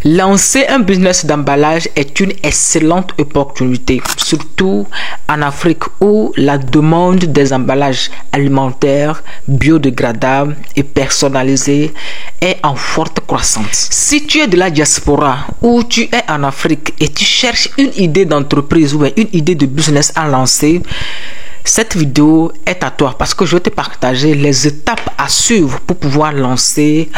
Lancer un business d'emballage est une excellente opportunité, surtout en Afrique où la demande des emballages alimentaires biodégradables et personnalisés est en forte croissance. Si tu es de la diaspora ou tu es en Afrique et tu cherches une idée d'entreprise ou une idée de business à lancer, cette vidéo est à toi parce que je vais te partager les étapes à suivre pour pouvoir lancer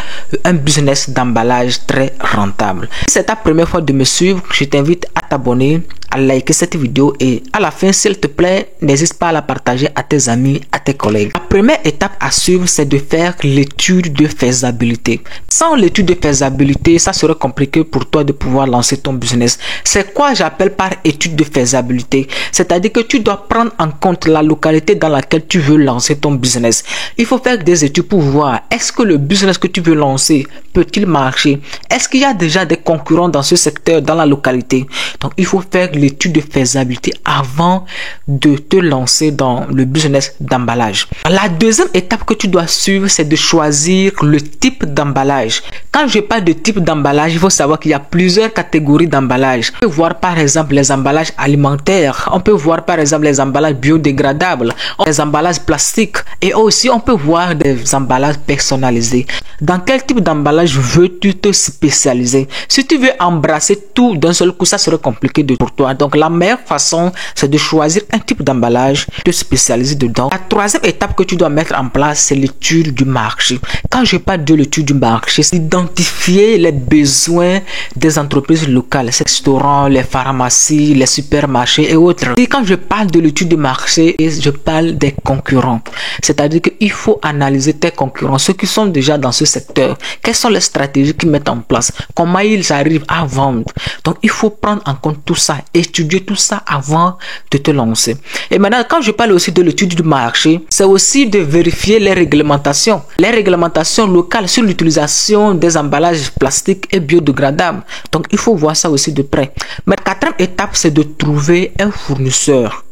un business d'emballage très rentable. Si c'est ta première fois de me suivre, je t'invite à t'abonner, à liker cette vidéo et à la fin, s'il te plaît, n'hésite pas à la partager à tes amis, à tes collègues. La première étape à suivre, c'est de faire l'étude de faisabilité. Sans l'étude de faisabilité, ça serait compliqué pour toi de pouvoir lancer ton business. C'est quoi j'appelle par étude de faisabilité? C'est-à-dire que tu dois prendre en compte la localité dans laquelle tu veux lancer ton business. Il faut faire des études pour voir est-ce que le business que tu veux lancer peut-il marcher? Est-ce qu'il y a déjà des concurrents dans ce secteur, dans la localité? Donc, il faut faire l'étude de faisabilité avant de te lancer dans le business d'emballage. La deuxième étape que tu dois suivre, c'est de choisir le type d'emballage. Quand je parle de type d'emballage, il faut savoir qu'il y a plusieurs catégories d'emballage. On peut voir par exemple les emballages alimentaires, on peut voir par exemple les emballages biodégradables, les emballages plastiques et aussi on peut voir des emballages personnalisés. Dans quel type d'emballage veux-tu te spécialiser? Si tu veux embrasser tout d'un seul coup, ça serait compliqué pour toi. Donc la meilleure façon, c'est de choisir un type d'emballage, te spécialiser dedans. La troisième étape que tu dois mettre en place, c'est l'étude du marché. Quand je parle de l'étude du marché, c'est identifier les besoins des entreprises locales, les restaurants, les pharmacies, les supermarchés et autres. Et quand je parle de l'étude du marché, je parle des concurrents. C'est-à-dire qu'il faut analyser tes concurrents, ceux qui sont déjà dans ce secteur. Quelles sont les stratégies qu'ils mettent en place? Comment ils arrivent à vendre? Donc, il faut prendre en compte tout ça, étudier tout ça avant de te lancer. Et maintenant, quand je parle aussi de l'étude du marché, c'est aussi de vérifier les réglementations locales sur l'utilisation des emballages plastiques et biodégradables. Donc, il faut voir ça aussi de près. Mais la quatrième étape, c'est de trouver un fournisseur.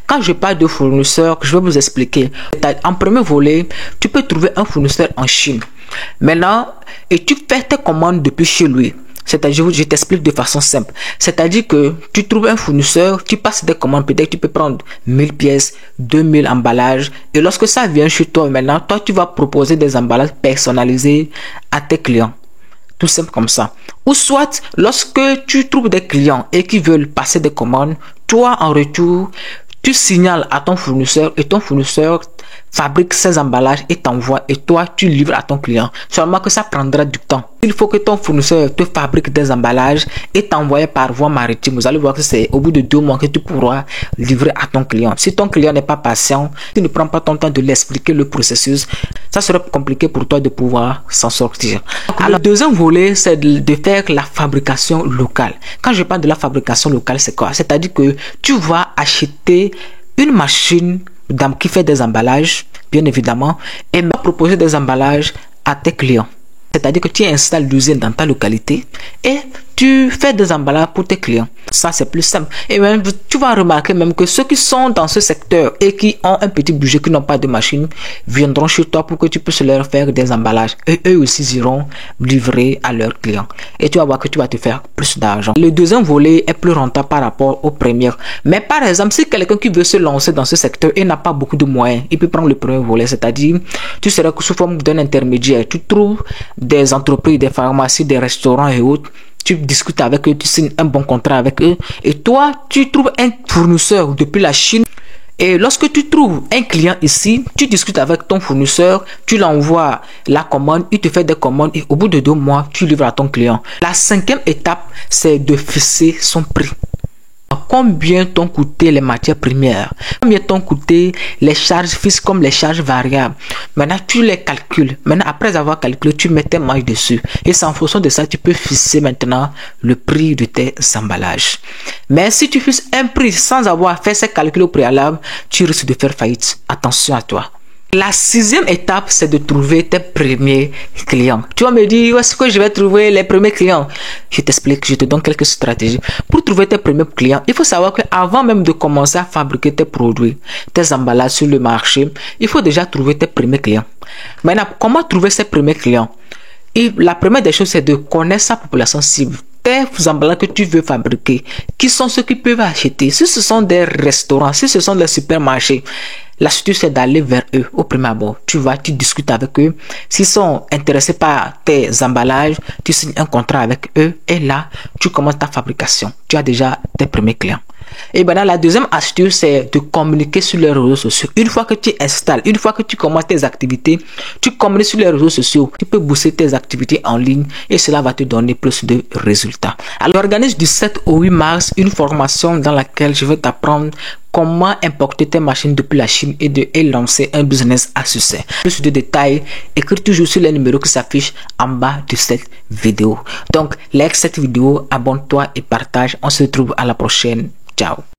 Quand je parle de fournisseur, je vais vous expliquer. En premier volet, tu peux trouver un fournisseur en Chine. Maintenant, et tu fais tes commandes depuis chez lui. C'est-à-dire, je t'explique de façon simple. C'est-à-dire que tu trouves un fournisseur, tu passes des commandes, peut-être tu peux prendre 1000 pièces, 2000 emballages. Et lorsque ça vient chez toi maintenant, toi tu vas proposer des emballages personnalisés à tes clients. Tout simple comme ça. Ou soit, lorsque tu trouves des clients et qui veulent passer des commandes, toi en retour, tu signales à ton fournisseur et ton fournisseur fabrique ces emballages et t'envoie et toi tu livres à ton client. Seulement que ça prendra du temps. Il faut que ton fournisseur te fabrique des emballages et t'envoie par voie maritime. Vous allez voir que c'est au bout de 2 mois que tu pourras livrer à ton client. Si ton client n'est pas patient, tu ne prends pas ton temps de l'expliquer le processus, ça serait compliqué pour toi de pouvoir s'en sortir. Alors, le deuxième volet, c'est de faire la fabrication locale. Quand je parle de la fabrication locale, c'est quoi? C'est-à-dire que tu vas acheter une machine qui fait des emballages, bien évidemment, et va proposer des emballages à tes clients. C'est-à-dire que tu installes l'usine dans ta localité et tu fais des emballages pour tes clients. Ça, c'est plus simple. Et même, tu vas remarquer même que ceux qui sont dans ce secteur et qui ont un petit budget, qui n'ont pas de machine, viendront chez toi pour que tu puisses leur faire des emballages. Et eux aussi iront livrer à leurs clients. Et tu vas voir que tu vas te faire plus d'argent. Le deuxième volet est plus rentable par rapport au premier. Mais par exemple, si quelqu'un qui veut se lancer dans ce secteur et n'a pas beaucoup de moyens, il peut prendre le premier volet. C'est-à-dire, tu seras sous forme d'un intermédiaire. Tu trouves des entreprises, des pharmacies, des restaurants et autres. Tu discutes avec eux, tu signes un bon contrat avec eux. Et toi, tu trouves un fournisseur depuis la Chine. Et lorsque tu trouves un client ici, tu discutes avec ton fournisseur, tu l'envoies la commande, il te fait des commandes et au bout de 2 mois, tu livres à ton client. La cinquième étape, c'est de fixer son prix. Combien t'ont coûté les matières premières? Combien t'ont coûté les charges fixes comme les charges variables? Maintenant, tu les calcules. Maintenant, après avoir calculé, tu mets tes marges dessus. Et c'est en fonction de ça, tu peux fixer maintenant le prix de tes emballages. Mais si tu fixes un prix sans avoir fait ces calculs au préalable, tu risques de faire faillite. Attention à toi. La sixième étape, c'est de trouver tes premiers clients. Tu vas me dire, où est-ce que je vais trouver les premiers clients? Je t'explique, je te donne quelques stratégies. Pour trouver tes premiers clients, il faut savoir qu'avant même de commencer à fabriquer tes produits, tes emballages sur le marché, il faut déjà trouver tes premiers clients. Maintenant, comment trouver ces premiers clients? Et la première des choses, c'est de connaître sa population cible. Tes emballages que tu veux fabriquer, qui sont ceux qui peuvent acheter. Si ce sont des restaurants, si ce sont des supermarchés, l'astuce c'est d'aller vers eux au premier abord. Tu discutes avec eux. S'ils sont intéressés par tes emballages, tu signes un contrat avec eux et là, tu commences ta fabrication. Tu as déjà tes premiers clients. Et maintenant, la deuxième astuce, c'est de communiquer sur les réseaux sociaux. Une fois que tu installes, une fois que tu commences tes activités, tu communiques sur les réseaux sociaux. Tu peux booster tes activités en ligne et cela va te donner plus de résultats. Alors, j'organise du 7 au 8 mars une formation dans laquelle je vais t'apprendre comment importer tes machines depuis la Chine et lancer un business à succès. Plus de détails, écris toujours sur les numéros qui s'affichent en bas de cette vidéo. Donc, like cette vidéo, abonne-toi et partage. On se retrouve à la prochaine. Ciao.